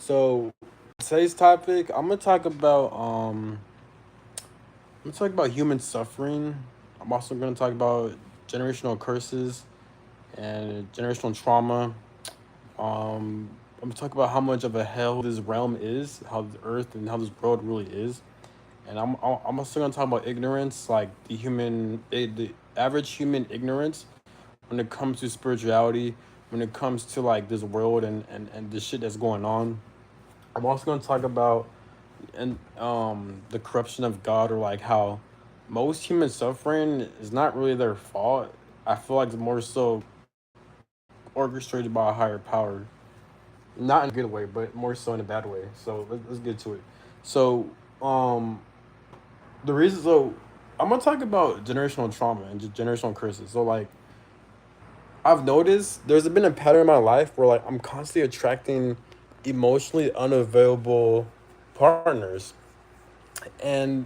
So today's topic, I'm gonna talk about human suffering. I'm also gonna talk about generational curses and generational trauma. I'm gonna talk about how much of a hell this realm is, how the earth and how this world really is. And I'm also gonna talk about ignorance, like the average human ignorance when it comes to spirituality, when it comes to like this world and the shit that's going on. I'm also gonna talk about the corruption of God, or like how most human suffering is not really their fault. I feel like it's more so orchestrated by a higher power, not in a good way, but more so in a bad way. So let's get to it. So um, the reason, so I'm gonna talk about generational trauma and generational curses. So like I've noticed there's been a pattern in my life where like I'm constantly attracting emotionally unavailable partners, and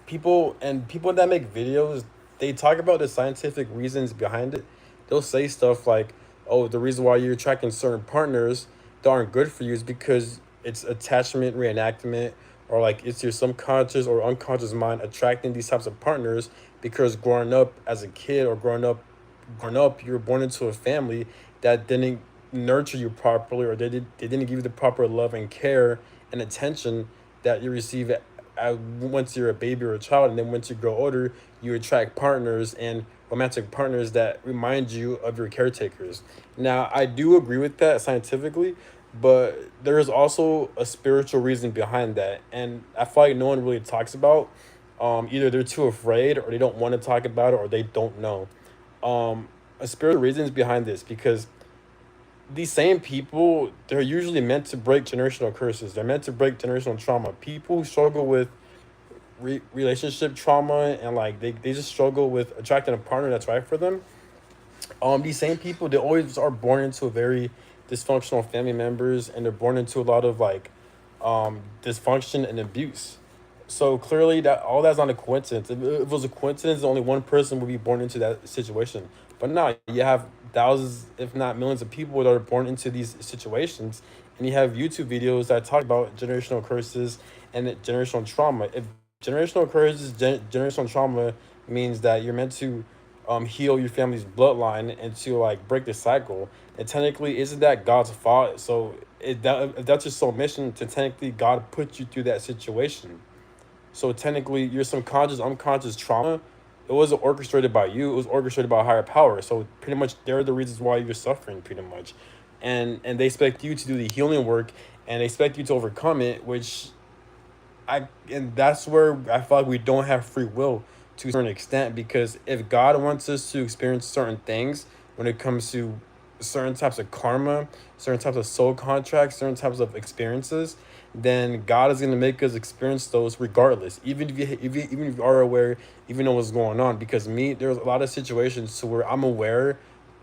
people that make videos, they talk about the scientific reasons behind it. They'll say stuff like, oh, the reason why you're attracting certain partners that aren't good for you is because it's attachment reenactment, or like it's your subconscious or unconscious mind attracting these types of partners because growing up as a kid, or growing up you were born into a family that didn't nurture you properly, or they didn't give you the proper love and care and attention that you receive once you're a baby or a child. And then once you grow older, you attract partners and romantic partners that remind you of your caretakers. Now, I do agree with that scientifically, but there is also a spiritual reason behind that, and I feel like no one really talks about. Either they're too afraid, or they don't want to talk about it, or they don't know. Um, a spiritual reasons behind this, because these same people, they're usually meant to break generational curses. They're meant to break generational trauma. People who struggle with relationship trauma, and like they just struggle with attracting a partner that's right for them. These same people, they always are born into a very dysfunctional family members, and they're born into a lot of like dysfunction and abuse. So clearly, that all that's not a coincidence. If it was a coincidence, only one person would be born into that situation. But now you have thousands, if not millions, of people that are born into these situations, and you have YouTube videos that talk about generational curses and generational trauma. If generational curses, generational trauma means that you're meant to heal your family's bloodline and to like break the cycle. And technically, isn't that God's fault? So if that's your sole mission, to technically God put you through that situation. So technically, your subconscious, unconscious trauma, it wasn't orchestrated by you. It was orchestrated by a higher power. So pretty much, they're the reasons why you're suffering, pretty much, and they expect you to do the healing work, and they expect you to overcome it. Which and that's where I feel like we don't have free will to a certain extent, because if God wants us to experience certain things when it comes to certain types of karma, certain types of soul contracts, certain types of experiences, then God is going to make us experience those regardless, even if you are aware, even know what's going on. Because me, there's a lot of situations to where I'm aware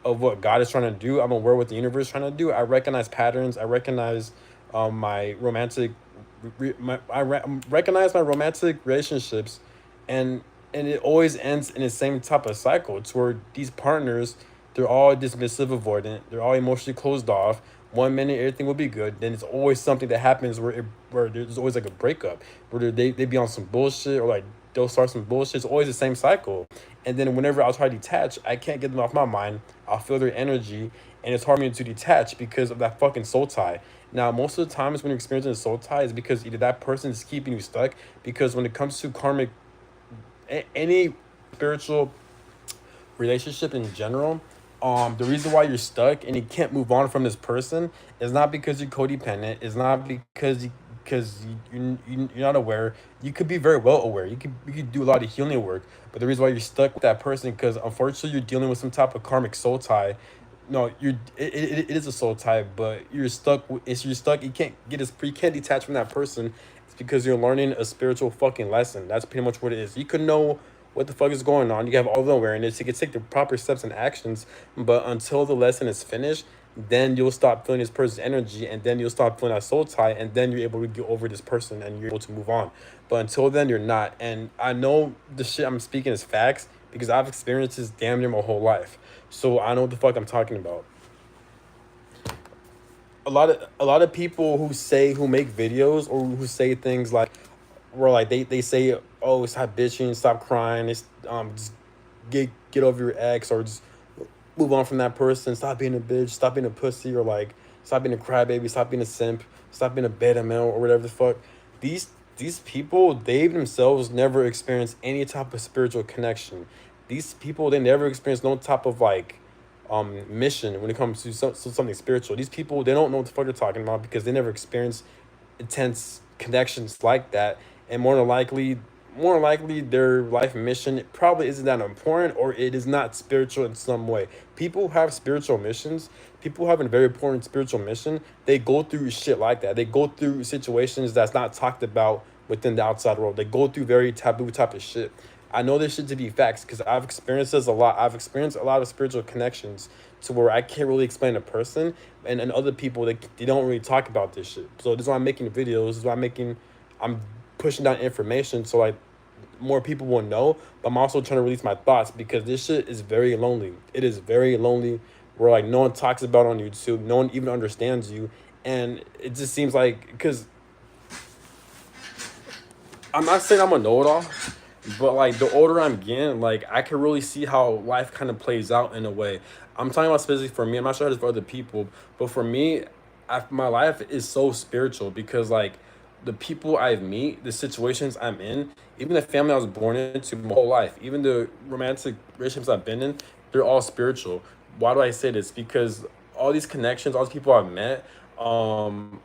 of what God is trying to do. I'm aware what the universe is trying to do. I recognize patterns. I recognize my romantic recognize my romantic relationships, and it always ends in the same type of cycle. It's where these partners, they're all dismissive, avoidant, they're all emotionally closed off. One minute everything will be good, then it's always something that happens where there's always like a breakup, where they be on some bullshit, or like they'll start some bullshit. It's always the same cycle. And then whenever I'll try to detach, I can't get them off my mind. I'll feel their energy, and it's hard for me to detach because of that fucking soul tie. Now, most of the times when you're experiencing a soul tie, is because either that person is keeping you stuck. Because when it comes to karmic, any spiritual relationship in general, the reason why you're stuck and you can't move on from this person is not because you're codependent. It's not because you're not aware. You could be very well aware. You could do a lot of healing work, but the reason why you're stuck with that person, because unfortunately you're dealing with some type of karmic soul tie. No, it is a soul tie, but you're stuck. You're stuck. You can't detach from that person. It's because you're learning a spiritual fucking lesson. That's pretty much what it is. You can know what the fuck is going on. You have all the awareness. You can take the proper steps and actions, but until the lesson is finished, then you'll stop feeling this person's energy, and then you'll stop feeling that soul tie, and then you're able to get over this person, and you're able to move on. But until then, you're not. And I know the shit I'm speaking is facts, because I've experienced this damn near my whole life. So I know what the fuck I'm talking about. a lot of people who make videos or who say things like, where like they say, oh, stop bitching, stop crying, just get over your ex, or just move on from that person, stop being a bitch, stop being a pussy, or like stop being a crybaby, stop being a simp, stop being a beta male, or whatever the fuck. these these people, they themselves never experience any type of spiritual connection. These people, they never experience no type of like mission when it comes to something spiritual. These people, they don't know what the fuck they're talking about because they never experienced intense connections like that. And more likely their life mission probably isn't that important, or it is not spiritual in some way. People have spiritual missions. People have a very important spiritual mission. They go through shit like that. They go through situations that's not talked about within the outside world. They go through very taboo type of shit. I know this shit to be facts because I've experienced this a lot. I've experienced a lot of spiritual connections to where I can't really explain a person, and other people, they don't really talk about this shit. So this is why I'm making videos. This is why I'm pushing down information so like more people will know. But I'm also trying to release my thoughts because this shit is very lonely. It is very lonely, where like no one talks about it on YouTube. No one even understands you, and it just seems like, because I'm not saying I'm a know-it-all, but like the older I'm getting, like I can really see how life kind of plays out in a way. I'm talking about specifically for me. I'm not sure how it is for other people, but for me, my life is so spiritual because like the people I meet, the situations I'm in, even the family I was born into my whole life, even the romantic relationships I've been in, they're all spiritual. Why do I say this? Because all these connections, all these people I've met, um,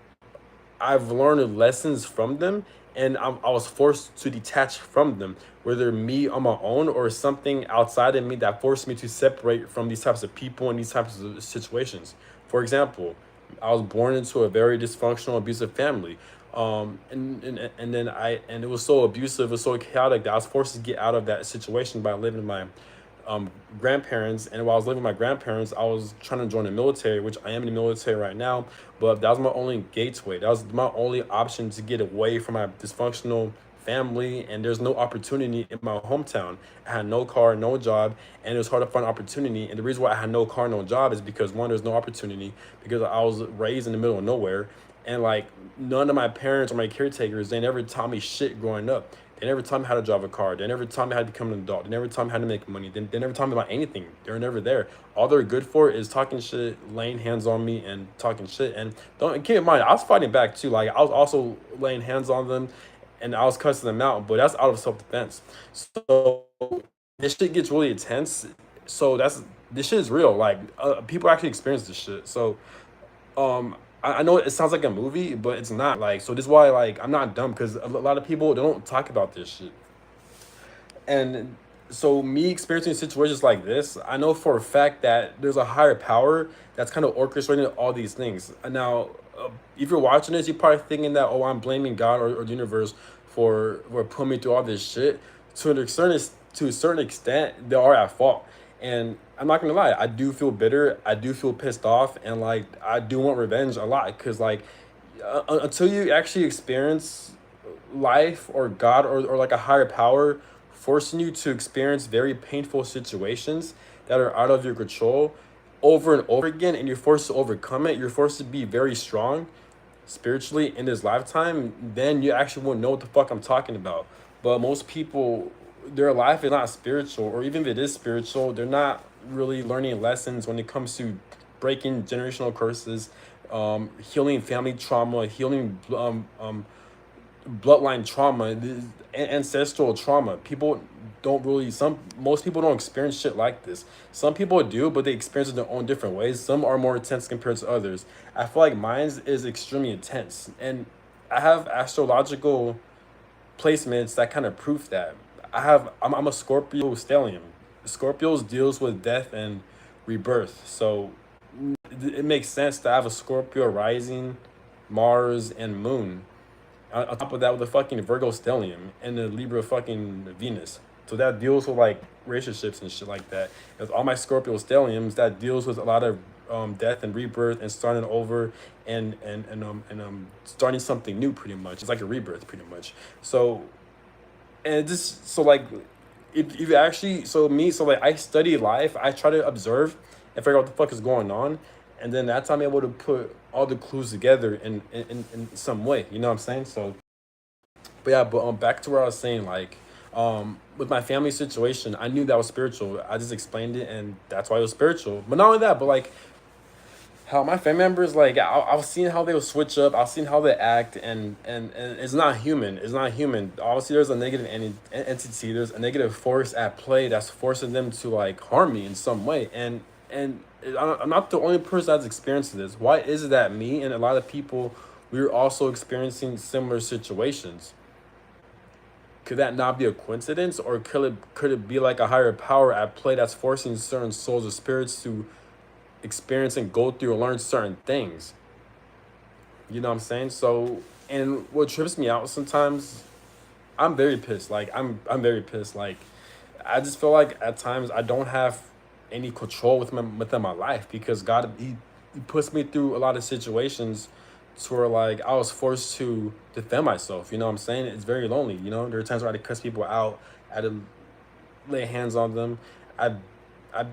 I've learned lessons from them, and I was forced to detach from them, whether me on my own or something outside of me that forced me to separate from these types of people and these types of situations. For example, I was born into a very dysfunctional, abusive family. And then it was so abusive, it was so chaotic that I was forced to get out of that situation by living with my grandparents. And while I was living with my grandparents, I was trying to join the military, which I am in the military right now. But that was my only gateway. That was my only option to get away from my dysfunctional family. And there's no opportunity in my hometown. I had no car, no job, and it was hard to find opportunity. And the reason why I had no car, no job is because, one, there's no opportunity, because I was raised in the middle of nowhere. And like none of my parents or my caretakers, they never taught me shit growing up. They never taught me how to drive a car. They never taught me how to become an adult. They never taught me how to make money. They never taught me about anything. They were never there. All they're good for is talking shit, laying hands on me, and talking shit. And don't keep in mind, I was fighting back too. Like I was also laying hands on them, and I was cussing them out. But that's out of self defense. So this shit gets really intense. So this shit is real. Like people actually experience this shit. So I know it sounds like a movie, but it's not. Like, so this is why like I'm not dumb, because a lot of people, they don't talk about this shit. And so me experiencing situations like this, I know for a fact that there's a higher power that's kind of orchestrating all these things. And now, if you're watching this, you're probably thinking that, oh, I'm blaming God or the universe for putting me through all this shit. To a certain extent, they are at fault. And I'm not gonna lie, I do feel bitter. I do feel pissed off, and like I do want revenge a lot. Cause like until you actually experience life or God, or like a higher power forcing you to experience very painful situations that are out of your control over and over again, and you're forced to overcome it, you're forced to be very strong spiritually in this lifetime, then you actually won't know what the fuck I'm talking about. But most people, their life is not spiritual, or even if it is spiritual, they're not really learning lessons when it comes to breaking generational curses, healing family trauma, healing bloodline trauma, ancestral trauma. People don't really, most people don't experience shit like this. Some people do, but they experience it in their own different ways. Some are more intense compared to others. I feel like mine is extremely intense, and I have astrological placements that kind of prove that. I'm a Scorpio stellium. Scorpios deals with death and rebirth, so it makes sense to have a Scorpio rising, Mars, and Moon. On top of that, with the fucking Virgo stellium and the Libra fucking Venus. So that deals with like relationships and shit like that. With all my Scorpio stelliums, that deals with a lot of death and rebirth and starting over, and starting something new, pretty much. It's like a rebirth, pretty much. So, and just so like, if you actually, so like I study life, I try to observe and figure out what the fuck is going on, and then that's how I'm able to put all the clues together in some way. You know what I'm saying? So, but yeah, but back to where I was saying, like, with my family situation, I knew that was spiritual. I just explained it, and that's why it was spiritual. But not only that, but like how my family members, like, I've seen how they will switch up. I've seen how they act, and it's not human. It's not human. Obviously, there's a negative entity. There's a negative force at play that's forcing them to like harm me in some way. And I'm not the only person that's experiencing this. Why is it that me and a lot of people, we're also experiencing similar situations? Could that not be a coincidence, or could it be like a higher power at play that's forcing certain souls or spirits to experience and go through and learn certain things? You know what I'm saying? So, and what trips me out sometimes, I'm very pissed. Like, I'm very pissed. Like, I just feel like at times I don't have any control within my life, because God, he puts me through a lot of situations to where like I was forced to defend myself. You know what I'm saying? It's very lonely. You know, there are times where I had to cuss people out, I had to lay hands on them. I've I've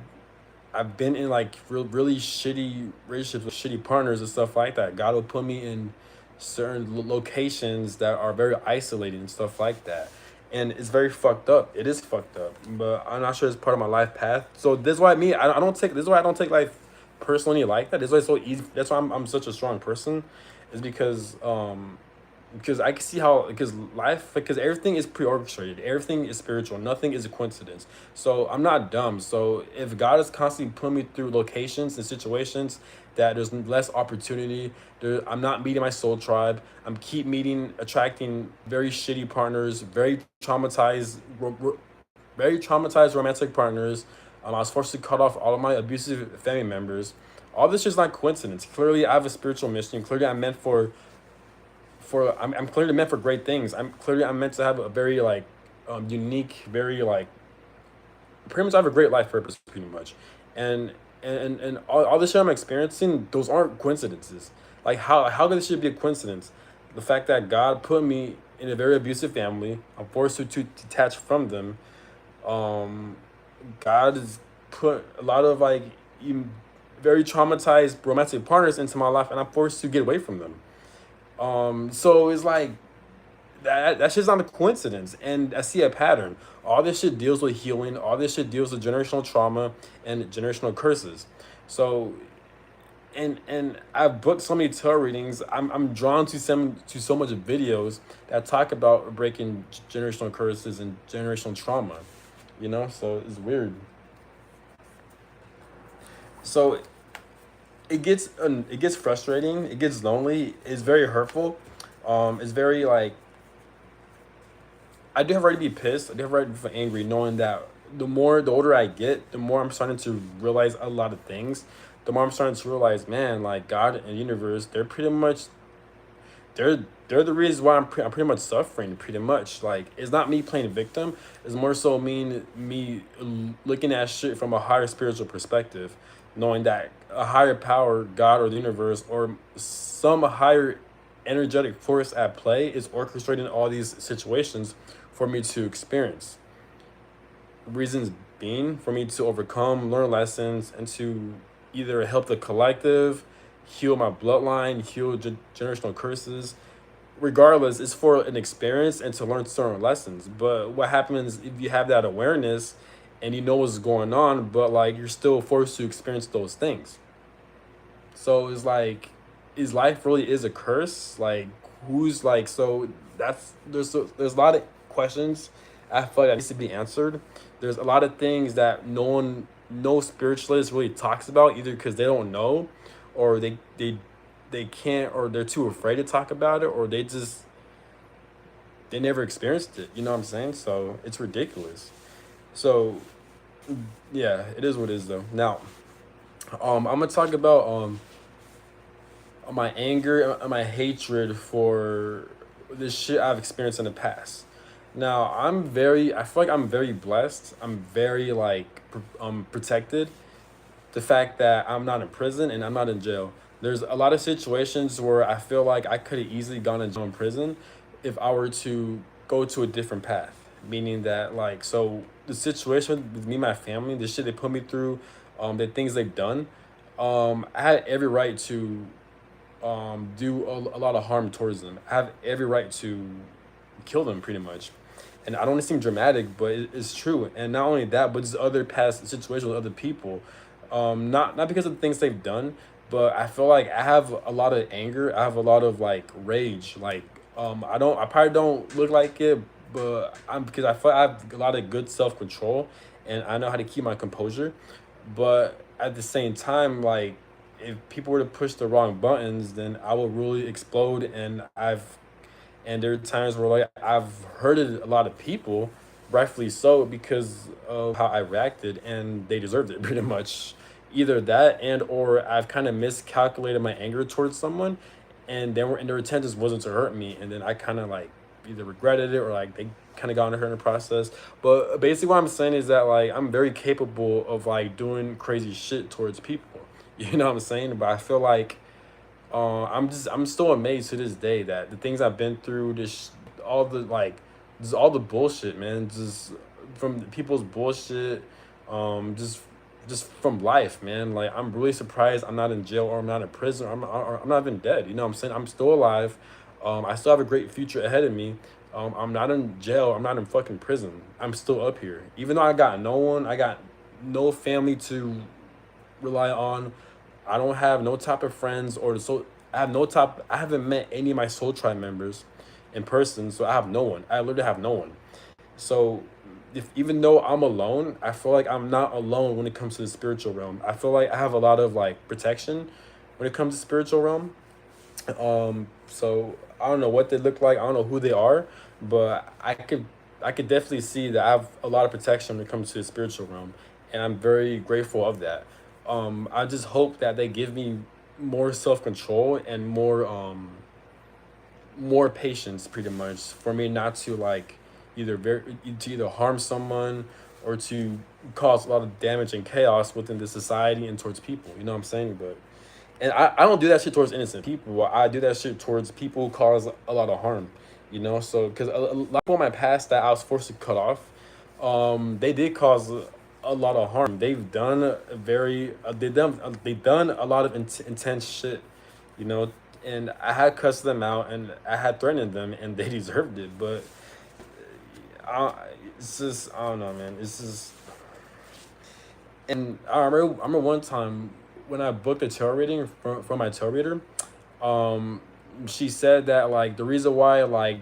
I've been in like really shitty relationships with shitty partners and stuff like that. God will put me in certain locations that are very isolated and stuff like that. And it's very fucked up. It is fucked up. But I'm not sure it's part of my life path. So this is why me, I don't take, this is why I don't take life personally like that. This is why it's so easy. That's why I'm such a strong person. Is because I can see how, because life, because everything is pre-orchestrated, everything is spiritual, nothing is a coincidence. So I'm not dumb. So if God is constantly putting me through locations and situations that there's less opportunity, I'm not meeting my soul tribe. I'm keep meeting, attracting very shitty partners, very traumatized romantic partners. I was forced to cut off all of my abusive family members. All this is not coincidence. Clearly, I have a spiritual mission. Clearly, I'm meant I'm clearly meant for great things. I'm meant to have a very like unique, very like, pretty much I have a great life purpose pretty much. And all the shit I'm experiencing, those aren't coincidences. Like how could this shit be a coincidence? The fact that God put me in a very abusive family, I'm forced to detach from them. Um God has put a lot of like very traumatized romantic partners into my life, and I'm forced to get away from them. So it's like that's just not a coincidence, and I see a pattern. All this shit deals with healing. All this shit deals with generational trauma and generational curses. So, and I've booked so many tarot readings. I'm drawn to so much videos that talk about breaking generational curses and generational trauma. You know, so it's weird. So it gets frustrating. It gets lonely. It's very hurtful. It's very like, I do have right to be pissed. I do have right to be angry, knowing that the older I get, the more I'm starting to realize a lot of things. The more I'm starting to realize, man, like God and the universe, they're the reasons why I'm pretty much suffering. Pretty much, like, it's not me playing victim. It's more so me looking at shit from a higher spiritual perspective, knowing that a higher power, God or the universe or some higher energetic force at play is orchestrating all these situations for me to experience. Reasons being for me to overcome, learn lessons, and to either help the collective, heal my bloodline, heal generational curses. Regardless, it's for an experience and to learn certain lessons. But what happens if you have that awareness and you know what's going on, but like you're still forced to experience those things? So it's like, is life really is a curse? Like, who's like, so that's there's a lot of questions I feel like that needs to be answered. There's a lot of things that no spiritualist really talks about, either because they don't know, or they can't, or they're too afraid to talk about it, or they never experienced it. You know what I'm saying? So it's ridiculous. So yeah, it is what it is though. Now, I'm gonna talk about my anger and my hatred for this shit I've experienced in the past. Now, I feel like I'm very blessed. I'm very like protected. The fact that I'm not in prison and I'm not in jail. There's a lot of situations where I feel like I could have easily gone to jail in prison if I were to go to a different path. Meaning that, like, so the situation with me and my family, the shit they put me through, the things they've done, I had every right to do a lot of harm towards them. I have every right to kill them, pretty much. And I don't want to seem dramatic, but it's true. And not only that, but just other past situations with other people. Not because of the things they've done, but I feel like I have a lot of anger. I have a lot of like rage. Like I probably don't look like it, but I'm because I feel I have a lot of good self control, and I know how to keep my composure. But at the same time, like if people were to push the wrong buttons, then I will really explode. And there are times where like I've hurted a lot of people, rightfully so, because of how I reacted, and they deserved it pretty much. Either that, and or I've kind of miscalculated my anger towards someone, and their intent just wasn't to hurt me, and then I kind of like either regretted it or like they kind of got hurt in the process. But basically, what I'm saying is that like I'm very capable of like doing crazy shit towards people. You know what I'm saying? But I feel like I'm still amazed to this day that the things I've been through, all the like, just all the bullshit, man, just from people's bullshit, just from life, man. Like I'm really surprised I'm not in jail or I'm not in prison or I'm not even dead. You know what I'm saying? I'm still alive. I still have a great future ahead of me. I'm not in jail. I'm not in fucking prison. I'm still up here. Even though I got no one, I got no family to rely on. I don't have no type of friends or so. I have no type. I haven't met any of my Soul Tribe members in person, so I have no one. I literally have no one. So, if even though I'm alone, I feel like I'm not alone when it comes to the spiritual realm. I feel like I have a lot of like protection when it comes to spiritual realm. So I don't know what they look like. I don't know who they are, but I could definitely see that I have a lot of protection when it comes to the spiritual realm, and I'm very grateful of that. I just hope that they give me more self control and more patience, pretty much, for me not to like to either harm someone or to cause a lot of damage and chaos within the society and towards people. You know what I'm saying? But and I don't do that shit towards innocent people. I do that shit towards people who cause a lot of harm. You know, so because a lot of people in my past that I was forced to cut off, they did cause a lot of harm. They've done a very they've done a lot of intense shit, you know. And I had cussed them out and I had threatened them, and they deserved it. But I, it's just I don't know, man. It's just and I remember one time when I booked a tarot reading from my tarot reader. Um, she said that like the reason why like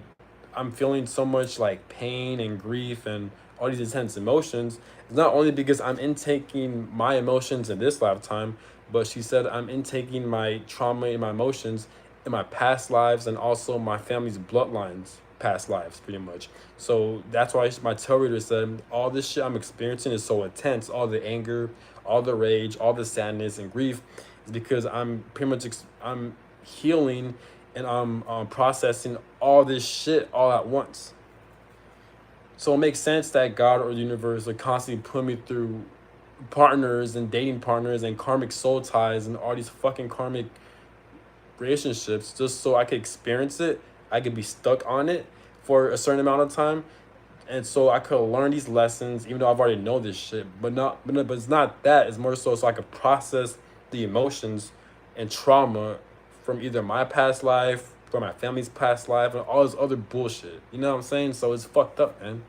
I'm feeling so much like pain and grief and all these intense emotions is not only because I'm intaking my emotions in this lifetime, but she said I'm intaking my trauma and my emotions in my past lives and also my family's bloodlines past lives, pretty much. So that's why my tarot reader said all this shit I'm experiencing is so intense. All the anger, all the rage, all the sadness and grief is because I'm pretty much I'm healing and I'm processing all this shit all at once. So it makes sense that God or the universe would constantly put me through partners and dating partners and karmic soul ties and all these fucking karmic relationships just so I could experience it. I could be stuck on it for a certain amount of time. And so I could learn these lessons, even though I've already know this shit. But it's not that. It's more so I could process the emotions and trauma from either my past life, from my family's past life, and all this other bullshit. You know what I'm saying? So it's fucked up, man.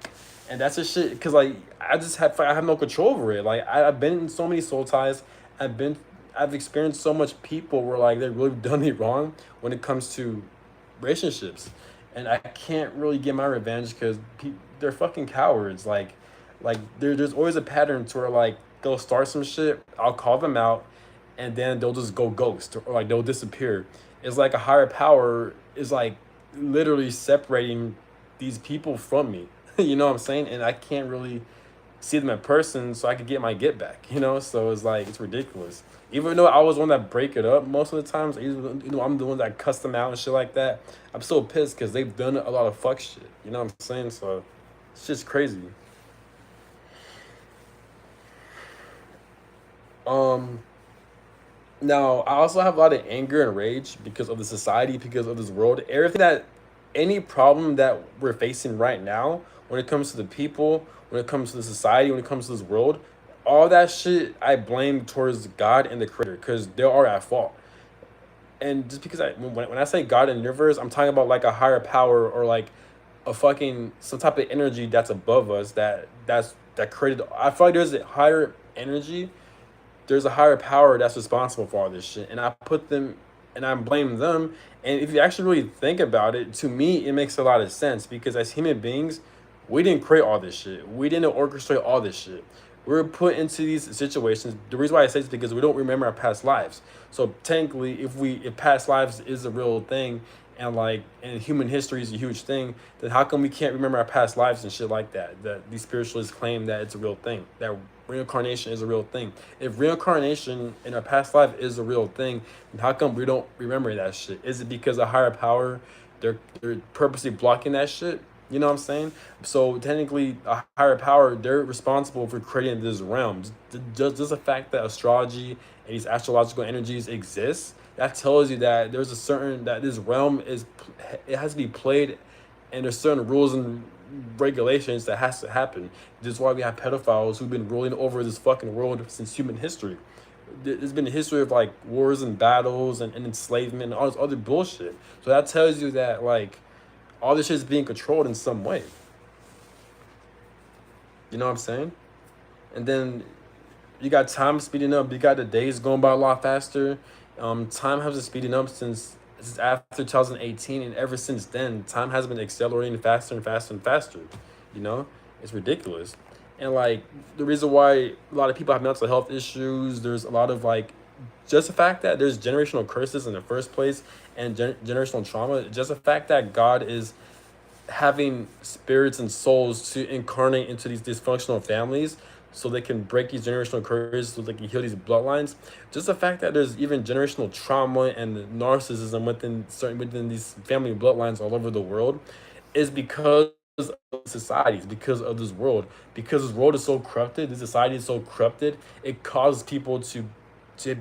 And that's just shit. Cause like I have no control over it. Like I've been in so many soul ties. I've been I've experienced so much people where like they really done me wrong when it comes to relationships, and I can't really get my revenge because they're fucking cowards. Like there's always a pattern to where like they'll start some shit. I'll call them out, and then they'll just go ghost or like they'll disappear. It's like a higher power is like literally separating these people from me. You know what I'm saying? And I can't really see them in person so I could get my get back, you know? So it's like, it's ridiculous. Even though I was the one that break it up most of the times, I'm the one that cussed them out and shit like that. I'm so pissed because they've done a lot of fuck shit. You know what I'm saying? So it's just crazy. Um, Now I also have a lot of anger and rage because of the society, because of this world. Any problem that we're facing right now, when it comes to the people, when it comes to the society, when it comes to this world, all that shit I blame towards God and the creator because they are at fault. And just because when I say God in the universe, I'm talking about like a higher power, or like a fucking some type of energy that's above us, that created. I feel like there's a higher energy, there's a higher power that's responsible for all this shit, and I put them, and I blame them. And if you actually really think about it, to me, it makes a lot of sense, because as human beings, we didn't create all this shit. We didn't orchestrate all this shit. We were put into these situations. The reason why I say this is because we don't remember our past lives. So technically, if past lives is a real thing, and human history is a huge thing, then how come we can't remember our past lives and shit like that? That these spiritualists claim that it's a real thing, that reincarnation is a real thing. If reincarnation in our past life is a real thing, then how come we don't remember that shit? Is it because a higher power, they're purposely blocking that shit? You know what I'm saying? So technically, a higher power, they're responsible for creating this realm. Just the fact that astrology and these astrological energies exist, that tells you that there's a certain, that this realm it has to be played, and there's certain rules and regulations that has to happen. This is why we have pedophiles who've been ruling over this fucking world since human history. There's been a history of like wars and battles and enslavement and all this other bullshit. So that tells you that like all this shit is being controlled in some way. You know what I'm saying? And then you got time speeding up. You got the days going by a lot faster. Time has been speeding up since after 2018, and ever since then, time has been accelerating faster and faster and faster. You know, it's ridiculous. And like the reason why a lot of people have mental health issues, there's a lot of like just the fact that there's generational curses in the first place, and generational trauma. Just the fact that God is having spirits and souls to incarnate into these dysfunctional families, so they can break these generational curses, so they can heal these bloodlines. Just the fact that there's even generational trauma and narcissism within these family bloodlines all over the world is because of societies, because of this world, because this world is so corrupted, this society is so corrupted, it causes people to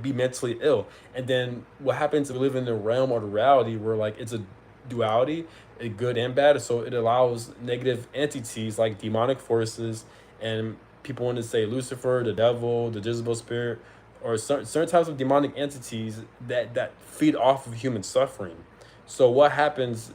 be mentally ill. And then what happens if we live in the realm or the reality where like it's a duality, a good and bad, so it allows negative entities like demonic forces, and people want to say Lucifer, the devil, the Jezebel spirit, or certain types of demonic entities that feed off of human suffering. So what happens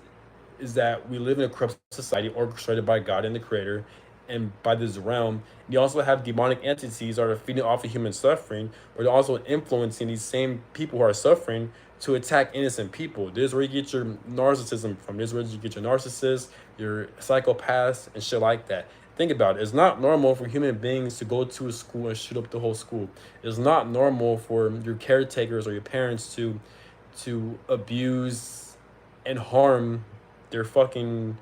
is that we live in a corrupt society orchestrated by God and the Creator, and by this realm. You also have demonic entities that are feeding off of human suffering, but they're also influencing these same people who are suffering to attack innocent people. This is where you get your narcissism from. This is where you get your narcissists, your psychopaths, and shit like that. Think about it. It's not normal for human beings to go to a school and shoot up the whole school. It's not normal for your caretakers or your parents to abuse and harm their fucking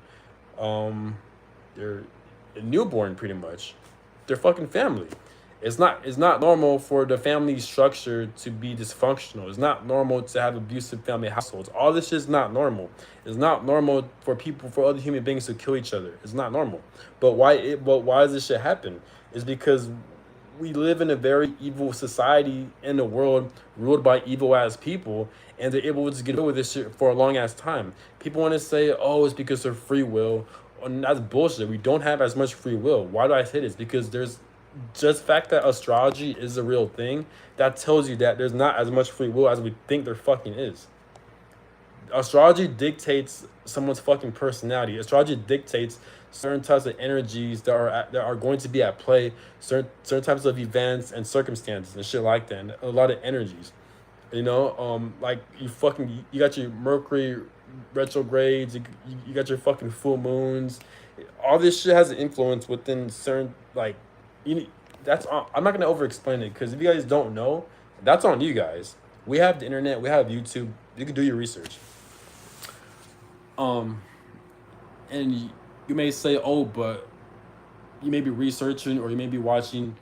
their newborn, pretty much their fucking family. It's not normal for the family structure to be dysfunctional. It's not normal to have abusive family households. All this shit is not normal. It's not normal for other human beings to kill each other. It's not normal. But why does this shit happen? It's because we live in a very evil society in a world ruled by evil ass people, and they're able to get away with this shit for a long ass time. People want to say, oh, it's because of free will. And that's bullshit. We don't have as much free will. Why do I say this? Because there's just the fact that astrology is a real thing, that tells you that there's not as much free will as we think there fucking is. Astrology dictates someone's fucking personality. Astrology dictates certain types of energies that are going to be at play, certain types of events and circumstances and shit like that, and a lot of energies. Like you got your Mercury retrogrades, you got your fucking full moons. All this shit has an influence within certain like you. I'm not gonna over explain it, because if you guys don't know, that's on you guys. We have the internet, we have YouTube. You can do your research. Um, and you may say, oh, but you may be researching or you may be watching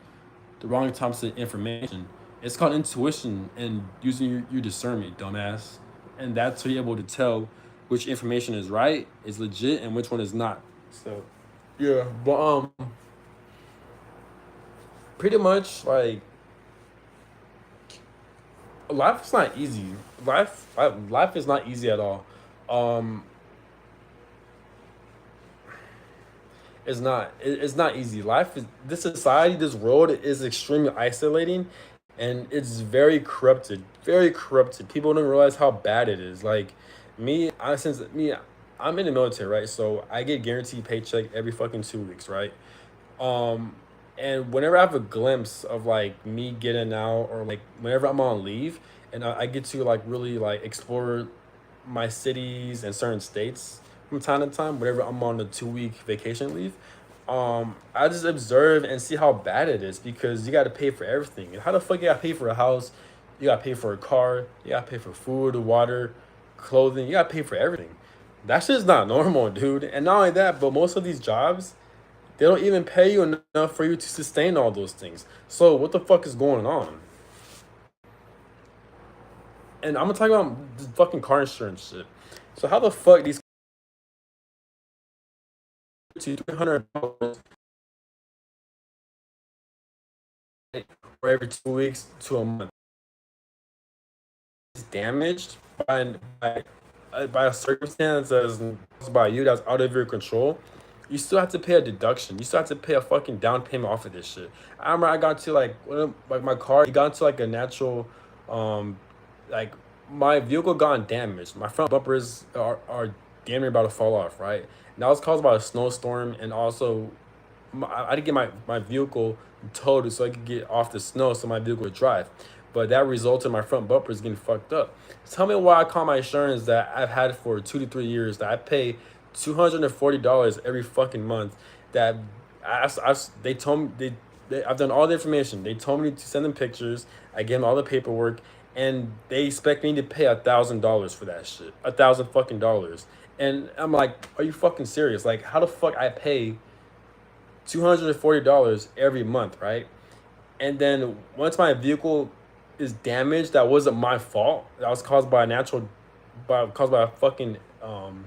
the wrong types of information. It's called intuition and using your discernment, dumbass. And that's how you're able to tell which information is right, is legit, and which one is not. So, yeah, but pretty much like life is not easy. Life is not easy at all. Um, it's not easy. Life is, this society, this world is extremely isolating, and it's very corrupted, very corrupted. People don't realize how bad it is. Like me, I'm in the military, right? So I get guaranteed paycheck every fucking 2 weeks, right? Um, and whenever I have a glimpse of like me getting out, or like whenever I'm on leave, and I get to like really like explore my cities and certain states from time to time, whenever I'm on a 2 week vacation leave, I just observe and see how bad it is, because you got to pay for everything. And how the fuck you got to pay for a house? You got to pay for a car. You got to pay for food, water, clothing. You got to pay for everything. That shit's not normal, dude. And not only that, but most of these jobs, they don't even pay you enough for you to sustain all those things. So what the fuck is going on? And I'm gonna talk about this fucking car insurance shit. So how the fuck these $300 for every 2 weeks to a month is damaged by by a circumstance that's caused by you, that's out of your control, you still have to pay a deduction. You still have to pay a fucking down payment off of this shit. I remember I got to like like my car, it got into like a natural, um, like my vehicle got damaged. My front bumpers are damn near about to fall off, right? And that was caused by a snowstorm, and also I had to get my vehicle towed so I could get off the snow so my vehicle would drive. But that resulted in my front bumpers getting fucked up. Tell me why I call my insurance that I've had for 2 to 3 years, that I pay $240 every fucking month. That they told me I've done all the information. They told me to send them pictures. I gave them all the paperwork, and they expect me to pay $1,000 for that shit. $1,000 fucking dollars. And I'm like, are you fucking serious? Like, how the fuck I pay $240 every month, right? And then once my vehicle is damaged, that wasn't my fault. That was caused by a natural, caused by a fucking one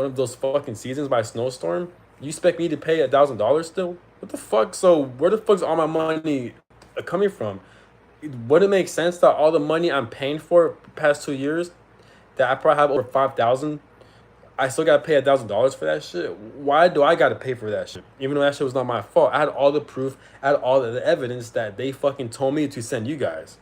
of those fucking seasons, by a snowstorm. You expect me to pay $1,000 still? What the fuck? So where the fuck's all my money coming from? Would it make sense that all the money I'm paying for the past 2 years, that I probably have over 5,000, I still gotta pay $1,000 for that shit? Why do I gotta pay for that shit? Even though that shit was not my fault. I had all the proof, I had all the evidence that they fucking told me to send you guys.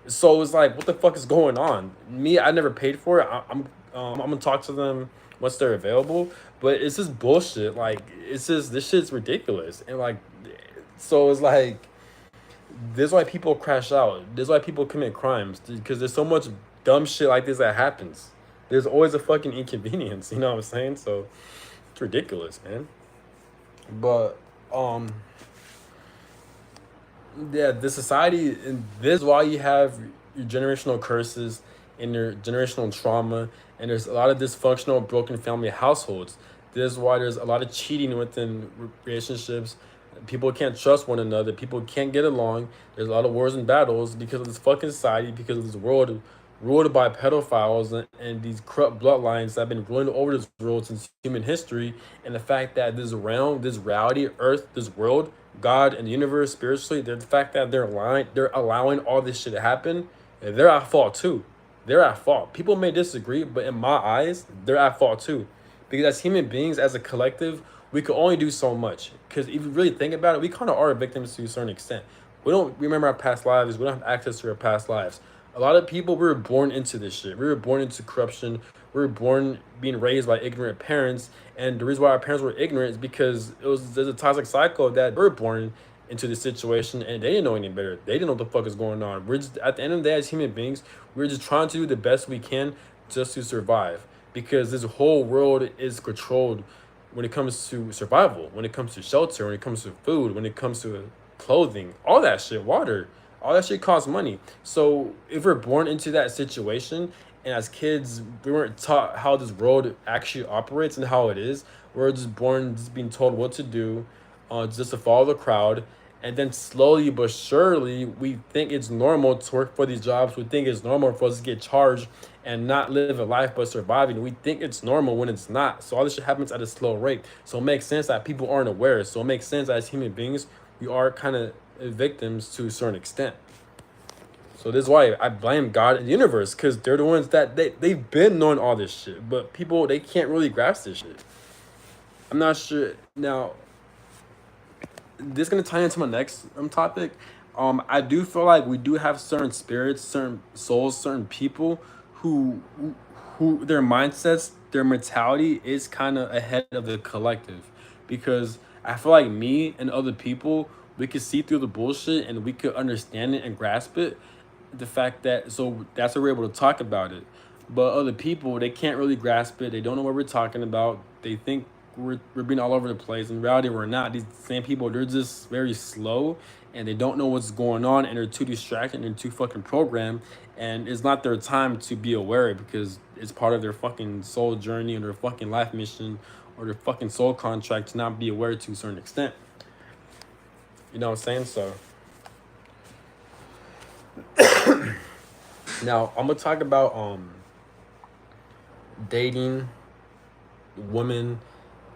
So it was like, what the fuck is going on? Me, I never paid for it. I'm gonna talk to them once they're available. But it's just bullshit. Like, it's just, this shit's ridiculous. And like, so it's like, this is why people crash out. This is why people commit crimes, because there's so much dumb shit like this that happens. There's always a fucking inconvenience. You know what I'm saying? So it's ridiculous, man. But yeah, the society, and this is why you have your generational curses and your generational trauma, and there's a lot of dysfunctional, broken family households. This is why there's a lot of cheating within relationships. People can't trust one another. People can't get along. There's a lot of wars and battles because of this fucking society, because of this world ruled by pedophiles and these corrupt bloodlines that have been ruling over this world since human history. And the fact that this realm, this reality, earth, this world, God and the universe spiritually, the fact that they're allowing all this shit to happen, they're at fault too. They're at fault. People may disagree, but in my eyes, they're at fault too. Because as human beings, as a collective, we could only do so much. Because if you really think about it, we kind of are victims to a certain extent. We don't remember our past lives. We don't have access to our past lives. A lot of people, we were born into this shit. We were born into corruption. We were born being raised by ignorant parents. And the reason why our parents were ignorant is because there's a toxic cycle that we were born into this situation, and they didn't know any better. They didn't know what the fuck is going on. We're just, at the end of the day, as human beings, we're just trying to do the best we can just to survive. Because this whole world is controlled when it comes to survival, when it comes to shelter, when it comes to food, when it comes to clothing, all that shit, water, all that shit costs money. So if we're born into that situation, and as kids we weren't taught how this world actually operates and how it is, we're just born just being told what to do, just to follow the crowd. And then slowly but surely we think it's normal to work for these jobs. We think it's normal for us to get charged and not live a life but surviving. We think it's normal when it's not. So all this shit happens at a slow rate. So it makes sense that people aren't aware. So it makes sense that as human beings we are kind of victims to a certain extent. So this is why I blame God and the universe, because they're the ones that they've been knowing all this shit. But people, they can't really grasp this shit. I'm not sure. Now, this is going to tie into my next topic. I do feel like we do have certain spirits, certain souls, certain people who their mindsets, their mentality is kind of ahead of the collective, because I feel like me and other people, we could see through the bullshit and we could understand it and grasp it. The fact that, so that's why we're able to talk about it. But other people, they can't really grasp it. They don't know what we're talking about. They think we're being all over the place. In reality, we're not. These same people, they're just very slow and they don't know what's going on and they're too distracted and they're too fucking programmed. And it's not their time to be aware because it's part of their fucking soul journey or their fucking life mission or their fucking soul contract to not be aware to a certain extent. You know what I'm saying? So now I'm gonna talk about dating women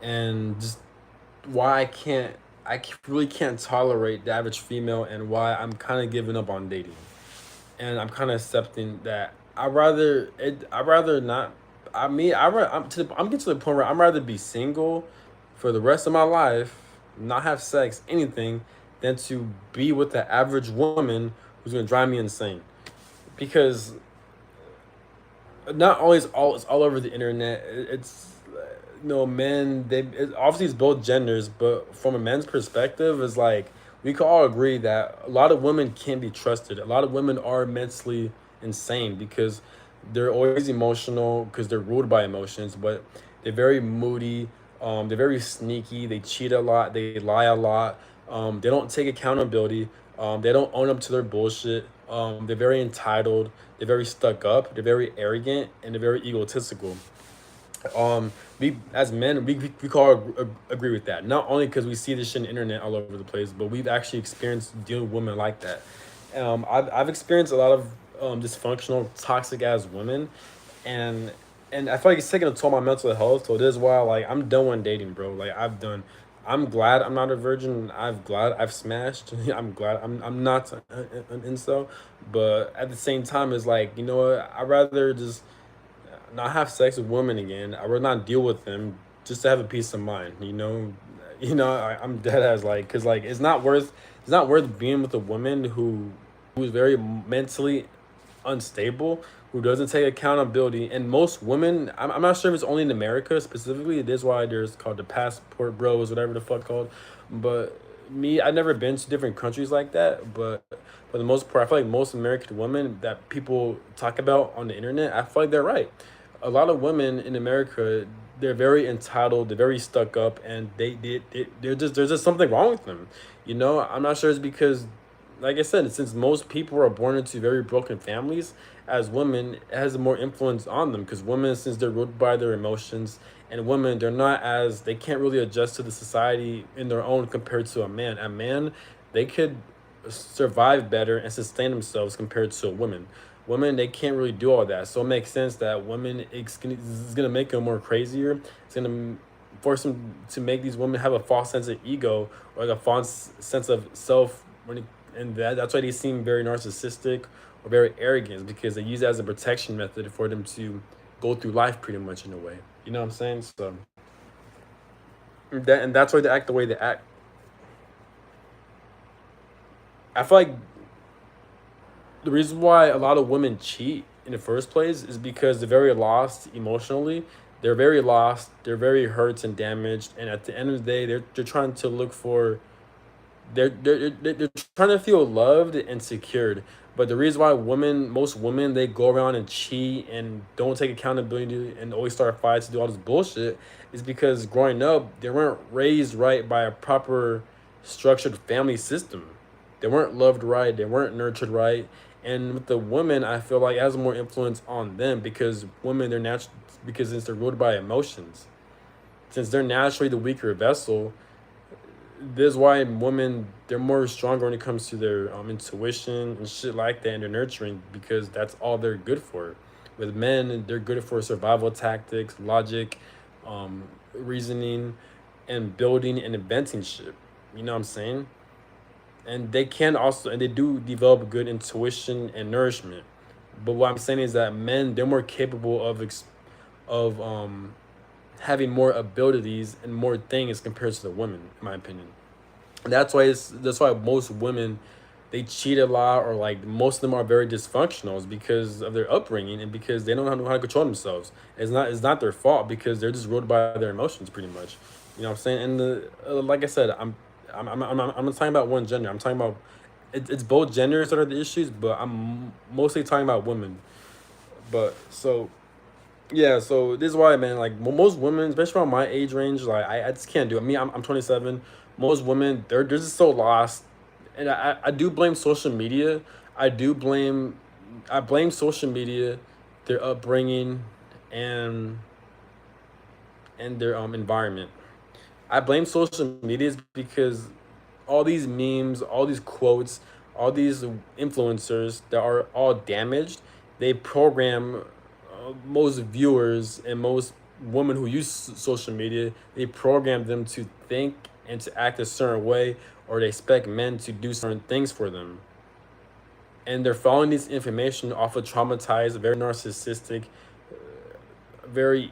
and just why really can't tolerate the average female and why I'm kind of giving up on dating. And I'm kind of accepting that I'd rather not. I'm getting to the point where I'm rather be single for the rest of my life, not have sex, anything, than to be with the average woman who's gonna drive me insane. Because not always it's all over the internet. It's men. Obviously it's both genders, but from a men's perspective, is like we can all agree that a lot of women can't be trusted. A lot of women are mentally insane because they're always emotional because they're ruled by emotions, but they're very moody. They're very sneaky. They cheat a lot. They lie a lot. They don't take accountability. They don't own up to their bullshit. They're very entitled. They're very stuck up. They're very arrogant, and they're very egotistical. We as men, we can all agree with that. Not only because we see this shit on the internet all over the place, but we've actually experienced dealing with women like that. I've experienced a lot of dysfunctional, toxic ass women, and I feel like it's taking a toll on my mental health. So this is why, like, I'm done with dating, bro. Like, I'm glad I'm not a virgin. I'm glad I've smashed. I'm glad I'm not an incel. But at the same time, it's like, you know what? I'd rather just not have sex with women again. I would not deal with them just to have a peace of mind. I'm dead as like, cause like it's not worth being with a woman who's very mentally unstable, who doesn't take accountability. And most women, I'm not sure if it's only in America specifically. It is why there's called the passport bros, whatever the fuck called. But me, I've never been to different countries like that. But for the most part, I feel like most American women that people talk about on the internet, I feel like they're right. A lot of women in America, they're very entitled, they're very stuck up, and they're just there's just something wrong with them. I'm not sure it's because, like I said, since most people are born into very broken families, as women, it has more influence on them because women, since they're ruled by their emotions, and women, they can't really adjust to the society in their own compared to a man. A man, they could survive better and sustain themselves compared to a woman. Women, they can't really do all that, so it makes sense that women, it's gonna make them more crazier. It's gonna force them to make these women have a false sense of ego or like a false sense of self and that's why they seem very narcissistic or very arrogant because they use it as a protection method for them to go through life pretty much in a way. You know what I'm saying? So that's why they act the way they act. I feel like the reason why a lot of women cheat in the first place is because they're very lost emotionally. They're very lost. They're very hurt and damaged. And at the end of the day, they're trying to look for they're trying to feel loved and secured. But the reason why most women, they go around and cheat and don't take accountability and always start fights to do all this bullshit is because growing up they weren't raised right by a proper structured family system. They weren't loved right. They weren't nurtured right. And with the women, I feel like it has more influence on them because women, they're natural because since they're ruled by emotions, since they're naturally the weaker vessel, this is why women, they're more stronger when it comes to their intuition and shit like that and their nurturing because that's all they're good for. With men, they're good for survival tactics, logic, reasoning, and building and inventing shit. You know what I'm saying? And they do develop good intuition and nourishment. But what I'm saying is that men, they're more capable of having more abilities and more things compared to the women, in my opinion. And that's why most women, they cheat a lot, or like most of them are very dysfunctional, is because of their upbringing and because they don't know how to control themselves. It's not their fault, because they're just ruled by their emotions pretty much. You know what I'm saying? And like I said, I'm not talking about one gender. I'm talking about it's both genders that are the issues, but I'm mostly talking about women. But so yeah, so this is why, man, like most women, especially around my age range, like I just can't do it. Me, I'm 27. Most women, they're just so lost, and I do blame social media. I do blame I blame social media, their upbringing, and their environment. I blame social medias because all these memes, all these quotes, all these influencers that are all damaged, they program most viewers and most women who use social media, they program them to think and to act a certain way, or they expect men to do certain things for them. And they're following this information off of traumatized, very narcissistic, very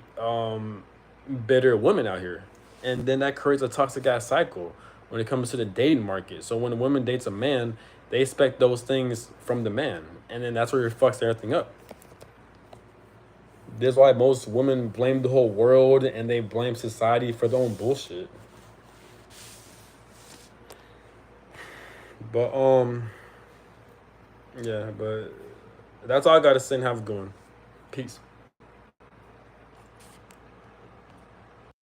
bitter women out here. And then that creates a toxic ass cycle when it comes to the dating market. So when a woman dates a man, they expect those things from the man. And then that's where it fucks everything up. That's why most women blame the whole world and they blame society for their own bullshit. But yeah, but that's all I gotta say, and have a good one. Peace.